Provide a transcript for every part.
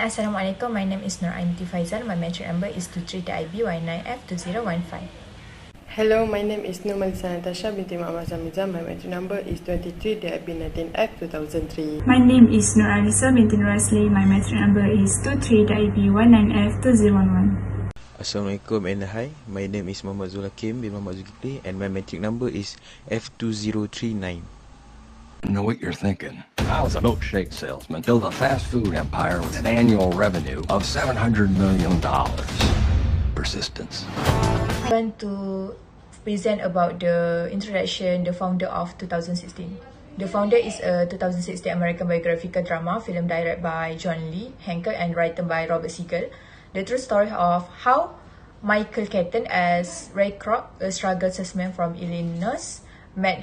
Assalamualaikum, my name is Nur Ainti Faizal. My metric number is 23-IB-Y9F2015. Hello, my name is Nur Malisa Natasha binti Muhammad Zamizam. My metric number is 23-IB-19F2003. My name is Nur Alisa binti Nur Asli. My metric number is 23-IB-19F2011. Assalamualaikum and hi. My name is Muhammad Zulakim bin Muhammad Zulkifli and my metric number is F2039. I know what you're thinking. I was a milkshake salesman, built a fast food empire with an annual revenue of $700 million. Persistence. I want to present about the introduction, the founder of 2016. The Founder is a 2016 American biographical drama, film directed by John Lee, Hanker, and written by Robert Siegel. The true story of how Michael Keaton as Ray Kroc, a struggle salesman from Illinois, met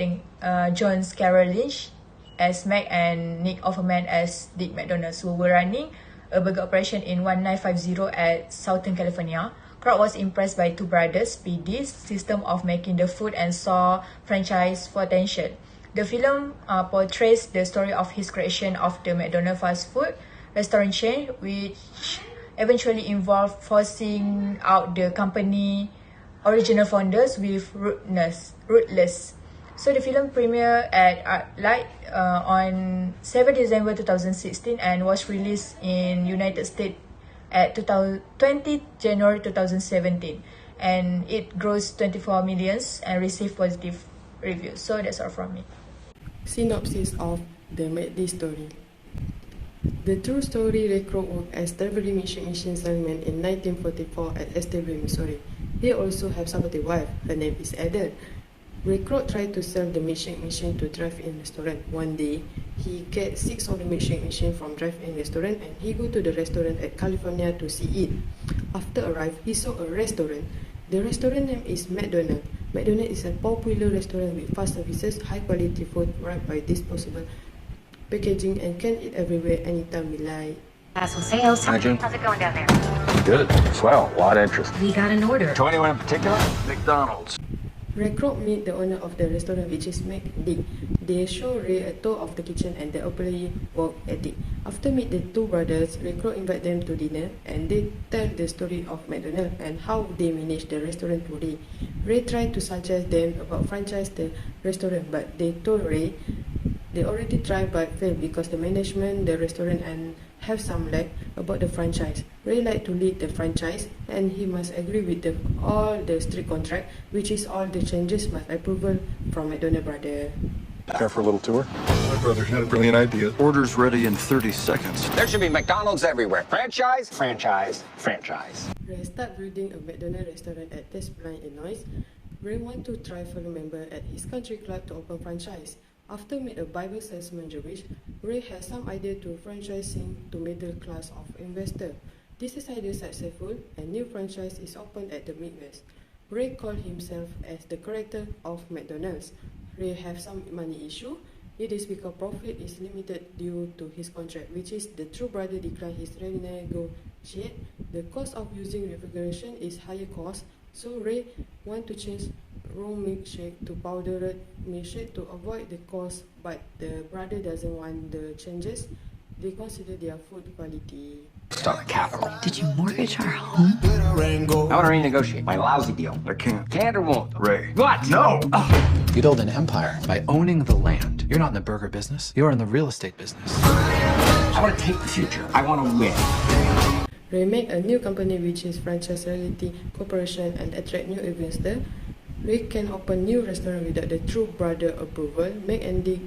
John Scarroll Lynch as Mac and Nick Offerman as Dick McDonald's, who were running a burger operation in 1950 at Southern California. Kroc was impressed by two brothers, PD's system of making the food and saw franchise potential. The film portrays the story of his creation of the McDonald's fast food restaurant chain, which eventually involved forcing out the company original founders with ruthless. So the film premiered at ArcLight on 7 December 2016 and was released in United States at 20 January 2017, and it grossed 24 millions and received positive reviews. So that's all from me. Synopsis of the McD story. The true story, Ray Kroc worked as delivery machine salesman in 1944 at Esteville, Missouri. He also has supportive wife. Her name is Adele. Ray Kroc tried to sell the machine to drive-in restaurant. One day, he gets 6 of the machine from drive-in restaurant and he go to the restaurant at California to see it. After arrive, he saw a restaurant. The restaurant name is McDonald's. McDonald's is a popular restaurant with fast services, high quality food wrapped by disposable packaging and can eat everywhere anytime we like. Castle Sales. Hi, Jim. How's it going down there? Good. Swell. A lot of interest. We got an order. To anyone in particular? McDonald's. Ray Kroc meet the owner of the restaurant, which is Mac Dick. They show Ray a tour of the kitchen and the employee work ethic. After meet the two brothers, Ray Kroc invite them to dinner and they tell the story of McDonald's and how they manage the restaurant today. Ray tried to suggest them about franchise the restaurant, but they told Ray they already tried but failed because the management, the restaurant, and have some lack about the franchise. Ray like to lead the franchise and he must agree with all the strict contract, which is all the changes must approval from McDonald brother. Care for a little tour? My brother had a brilliant idea. Orders ready in 30 seconds. There should be McDonald's everywhere. Franchise, franchise, franchise. Ray start building a McDonald restaurant at Des Plaines, Illinois. Ray want to try fellow member at his country club to open franchise. After meet a Bible salesman Jewish, Ray has some idea to franchising to middle class of investor. This is idea successful and new franchise is opened at the Midwest. Ray called himself as the character of McDonald's. Ray have some money issue. It is because profit is limited due to his contract, which is the true brother decline his renegotiate. The cost of using refrigeration is higher cost, so Ray want to change raw milkshake to powdered milkshake to avoid the cost, but the brother doesn't want the changes. They consider their food quality. Start capital. Did you mortgage our home? I want to renegotiate my lousy deal. I can't. Can't or won't? Ray. What? No! You build an empire by owning the land. You're not in the burger business. You're in the real estate business. I want to take the future. I want to win. Ray make a new company which is Franchise Realty Corporation and attract new investors. Ray can open new restaurant without the true brother approval. Mac and Dick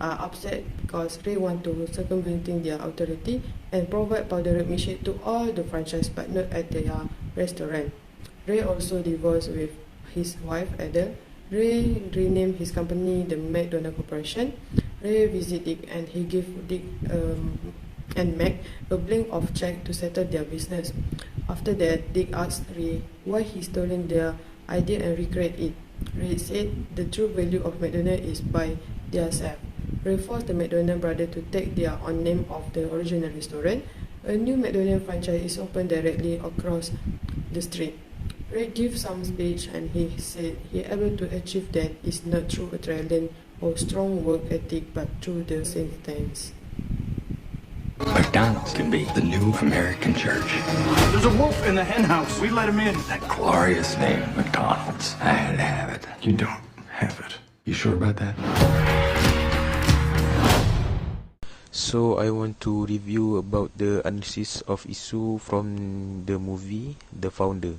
are upset because Ray want to circumventing their authority and provide powdered milkshake to all the franchise but not at their restaurant. Ray also divorced with his wife Adele. Ray renamed his company the McDonald Corporation. Ray visit Dick and he give Dick and Mac a blank of check to settle their business. After that, Dick asked Ray why he stolen their idea and regret it. Ray said the true value of McDonald is by their self. Ray forced the McDonald brother to take their own name of the original restaurant. A new McDonald franchise is opened directly across the street. Ray gave some speech and he said he able to achieve that is not through a talent or strong work ethic but through the same things. McDonald's can be the new American church. There's a wolf in the hen house. We let him in. That glorious name, McDonald's. I had to have it. You don't have it. You sure about that? So I want to review about the analysis of issue from the movie The Founder.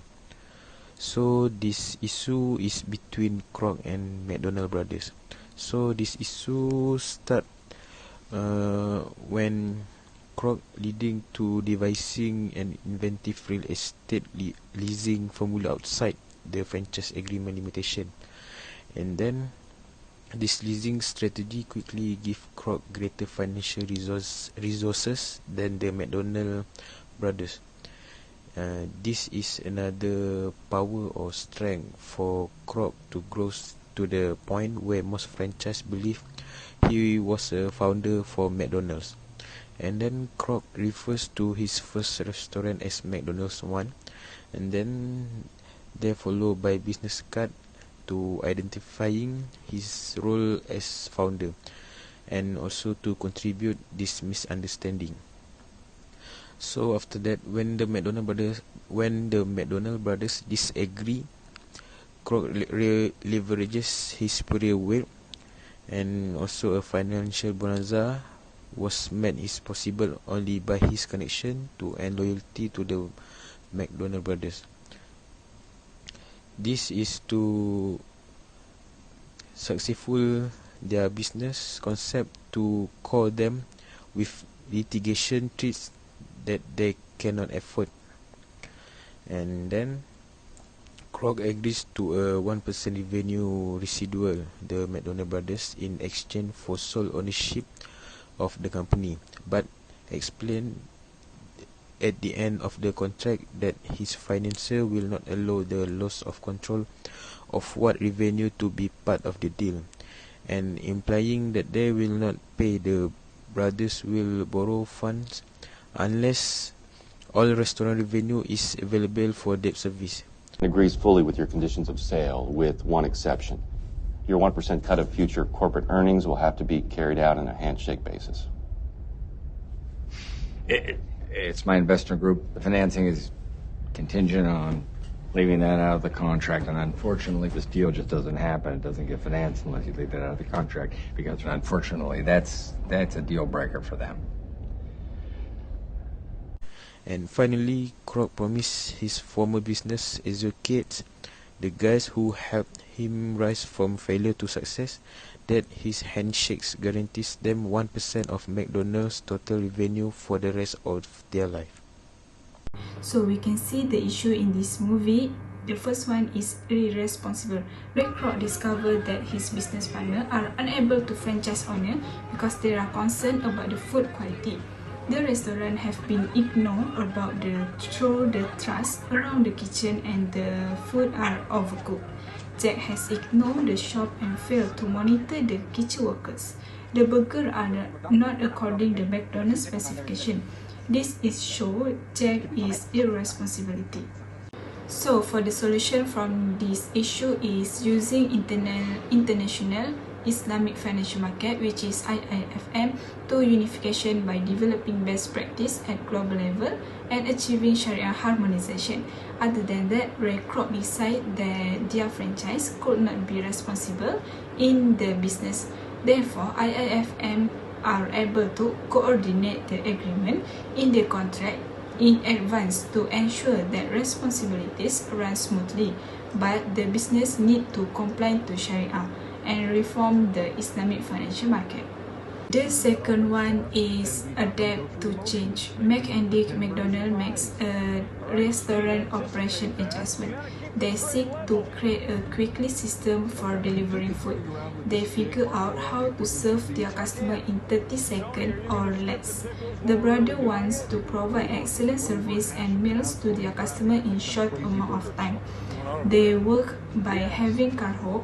So this issue is between Kroc and McDonald brothers. So this issue start when Kroc leading to devising an inventive real estate leasing formula outside the franchise agreement limitation, and then this leasing strategy quickly give Kroc greater financial resources than the McDonald brothers. This is another power or strength for Kroc to grow to the point where most franchise believe he was a founder for McDonald's. And then Kroc refers to his first restaurant as McDonald's One, and then they followed by business card to identifying his role as founder, and also to contribute this misunderstanding. So after that, when the McDonald brothers disagree, Kroc leverages his superior weight, and also a financial bonanza was made is possible only by his connection to and loyalty to the McDonald brothers. This is to successful their business concept to call them with litigation threats that they cannot afford. And then Kroc agrees to a 1% revenue residual the McDonald brothers in exchange for sole ownership of the company, but explained at the end of the contract that his financier will not allow the loss of control of what revenue to be part of the deal, and implying that they will not pay the brothers will borrow funds unless all restaurant revenue is available for debt service. Agrees fully with your conditions of sale, with one exception. Your 1% cut of future corporate earnings will have to be carried out on a handshake basis. It's my investor group. The financing is contingent on leaving that out of the contract, and unfortunately, this deal just doesn't happen. It doesn't get financed unless you leave that out of the contract, because unfortunately, that's a deal breaker for them. And finally, Kroc promised his former business associates, the guys who helped him rise from failure to success, that his handshakes guarantees them 1% of McDonald's total revenue for the rest of their life. So we can see the issue in this movie. The first one is irresponsible. Ray Kroc discovered that his business partner are unable to franchise owner because they are concerned about the food quality. The restaurant have been ignored about the trust around the kitchen, and the food are overcooked. Jack has ignored the shop and failed to monitor the kitchen workers. The burgers are not according to McDonald's specification. This is show Jack is irresponsibility. So for the solution from this issue is using international Islamic financial market, which is IIFM, to unification by developing best practice at global level and achieving Sharia harmonization. Other than that, Ray Kroc decided that their franchise could not be responsible in the business. Therefore, IIFM are able to coordinate the agreement in the contract in advance to ensure that responsibilities run smoothly, but the business need to comply to Sharia and reform the Islamic financial market. The second one is adapt to change. McDonald makes a restaurant operation adjustment. They seek to create a quickly system for delivering food. They figure out how to serve their customer in 30 seconds or less. The brother wants to provide excellent service and meals to their customer in short amount of time. They work by having car hop,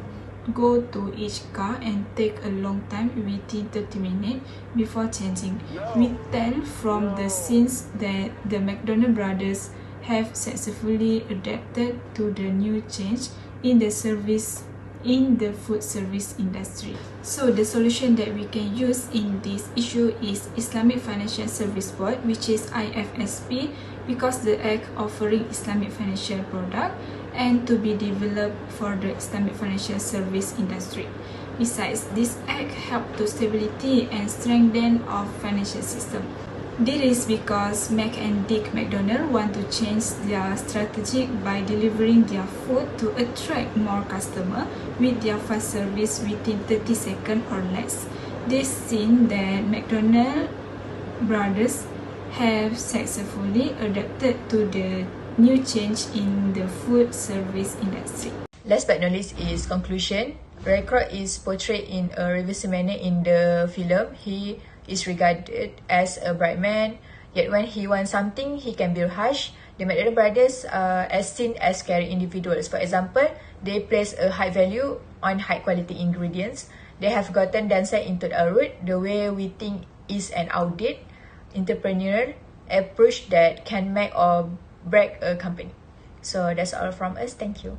go to each car and take a long time within 30 minutes before changing. We tell from the scenes that the McDonald brothers have successfully adapted to the new change in the service in the food service industry. So the solution that we can use in this issue is Islamic Financial Service Board, which is IFSP, because the act offering Islamic financial product and to be developed for the Islamic financial service industry. Besides, this act help to stability and strengthen of financial system. This is because Mac and Dick McDonald want to change their strategy by delivering their food to attract more customers with their fast service within 30 seconds or less. This seen that McDonald brothers have successfully adapted to the new change in the food service industry. Last but not least is conclusion. Ray Kroc is portrayed in a reversal manner in the film. He is regarded as a bright man, yet when he wants something, he can be harsh. The McDonald brothers are as seen as scary individuals. For example, they place a high value on high quality ingredients. They have gotten dancer into the route, the way we think is an audit, entrepreneurial approach that can make or break a company. So that's all from us. Thank you.